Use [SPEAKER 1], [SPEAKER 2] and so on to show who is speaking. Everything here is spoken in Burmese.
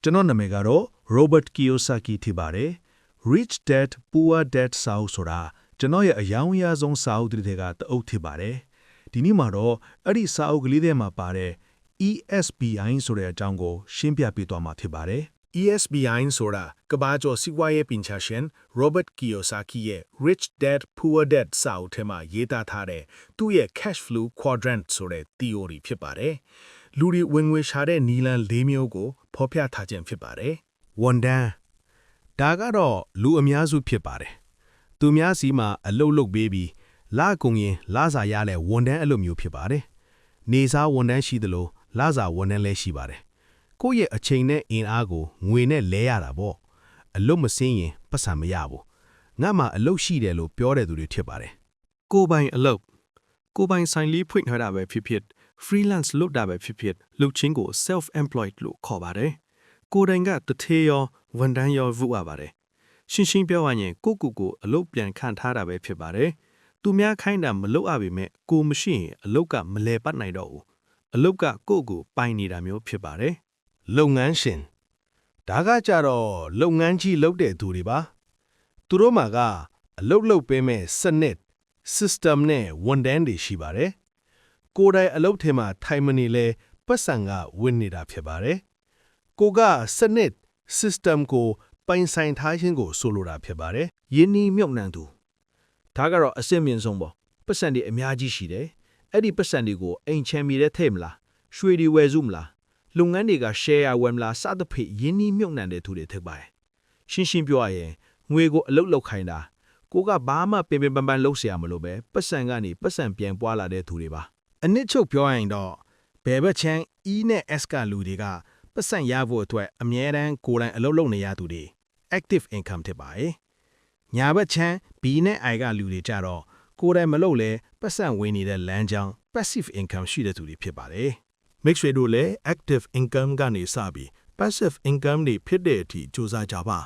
[SPEAKER 1] ကျွန်တော်နာမည်ကတော့ Robert Kiyosaki ဖြစ်ပါတယ် Rich Dad Poor Dad စာအုပ်ဆိုတာကျွန်တော်ရဲ့အယောင်အရဆုံးစာအုပ်တွေကတအုပ်ဖြစ်ပါတယ်ဒီနေ့မှာတော့အဲ့ဒီစာအုပ်ကလေးထဲမှာပါတဲ့ ESBI ဆိုတဲ့အကြောင်းကိုရှင်းပြပေးသွားမှာဖြစ်ပါတယ်
[SPEAKER 2] ESBI ဆိုတာကမ္ဘာကျော်စီးပွားရေးပညာရှင် Robert Kiyosaki ရဲ့ Rich Dad Poor Dad စာအုပ်ထဲမှာရေးသားထားတဲ့သူ့ရဲ့ Cash Flow Quadrant ဆိုတဲ့ theory ဖြစ်ပါတယ်လူတွေဝင်ငွေရှာတဲ့နီလန်၄မျိုးကိုဖော်ပြထားခြင်းဖြစ်ပါတယ်
[SPEAKER 1] ဝန်တန်းဒါကတော့လူအများစုဖြစ်ပါတယ်သူများစီမှာအလုတ်လုတ်ပေးပြီးလကုန်ရင်လစာရတဲ့ဝန်တန်းအလုပ်မျိုးဖြစ်ပါတယ်နေစားဝန်တန်းရှိသလိုလစာဝန်တန်းလည်းရှိပါတယ်ကိုယ့်ရဲ့အချိန်နဲ့အင်အားကိုငွေနဲ့လဲရတာပေါ့အလုပ်မစင်းရင်ပတ်စံမရဘူးငါမှအလုပ်ရှိတယ်လို့ပြောတဲ့သူတွေဖြစ်ပါတယ်
[SPEAKER 3] ကိုပိုင်အလုပ်ကိုပိုင်ဆိုင်လေးဖွင့်ထားတာပဲဖြစ်ဖြစ် freelance လုပ်တာပဲဖြစ်ဖြစ်လုပ်ချင်းကို self employed လို့ခေါ်ပါတယ်ကိုယ်တိုင်ကတထေးရောဝန်တန်းရောvụရပါတယ်ရှင်းရှင်းပြောရရင်ကိုအလုပ်ပြန်ခံထားတာပဲဖြစ်ပါတယ်သူများခိုင်းတာမလုပ်အပ်ပေမဲ့ကိုမရှိရင်အလုပ်ကမလဲပတ်နိုင်တော့ဘူးအလုပ်ကကိုပိုင်နေတာမျိုးဖြစ်ပါတယ်
[SPEAKER 1] လုပ်ငန်းရှင်ဒါကကြတော့လုပ်ငန်းကြီးလုပ်တဲ့သူတွေပါသူတို့မှာကအလုပ်လုပ်ပေးမဲ့စနစ် system နဲ့ဝန်တန်းတွေရှိပါတယ်ကိုယ်တိုင်အလုပ်ထဲမှာထိုင်မနေလဲပတ်စံကဝင်နေတာဖြစ်ပါတယ်ကိုကစနစ် system ကိုပိုင်ဆိုင်ထားခြင်းကိုဆိုလိုတာဖြစ်ပါတယ်
[SPEAKER 2] ယင်းနီးမြုပ်နှံသူဒါကတော့အစစ်မြင့်ဆုံးပေါ့ပတ်စံတွေအများကြီးရှိတယ်အဲ့ဒီပတ်စံတွေကိုအိမ်ချမ်းမီတဲ့ထဲမလားရွှေတွေဝယ်စုမလားလုပ်ငန်းတွေက share ဝယ်မလားစသဖြင့်ယင်းနီးမြုပ်နှံတဲ့သူတွေထက်ပါတယ်ရှင်းရှင်းပြောရရင်ငွေကိုအလုတ်လောက်ခိုင်းတာကိုကဘာမှပင်ပန်းလှုပ်เสียမလို့ပဲပတ်စံကနေပတ်စံပြန်ပွားလာတဲ့သူတွေပါ
[SPEAKER 1] အနစ်ချုပ်ပြောရရင်တော့ဘယ်ဘက်ချမ်း E နဲ့ S ကလူတွေကပတ်စံရဖို့အတွက်အမြဲတမ်းကိုယ်တိုင်အလုပ်လုပ်နေရသူတွေ active income ဖြစ်ပါတယ်ညာဘက်ချမ်း B နဲ့ I ကလူတွေကြတော့ကိုယ်တိုင်မလုပ်လဲပတ်စံဝင်နေတဲ့လမ်းကြောင်း passive income ရှိတဲ့သူတွေဖြစ်ပါတယ်
[SPEAKER 2] မိတ်ဆွေတို့လည်း active income ကနေစပြီး passive income တွေဖြစ်တဲ့အထိစူးစမ်းကြပါ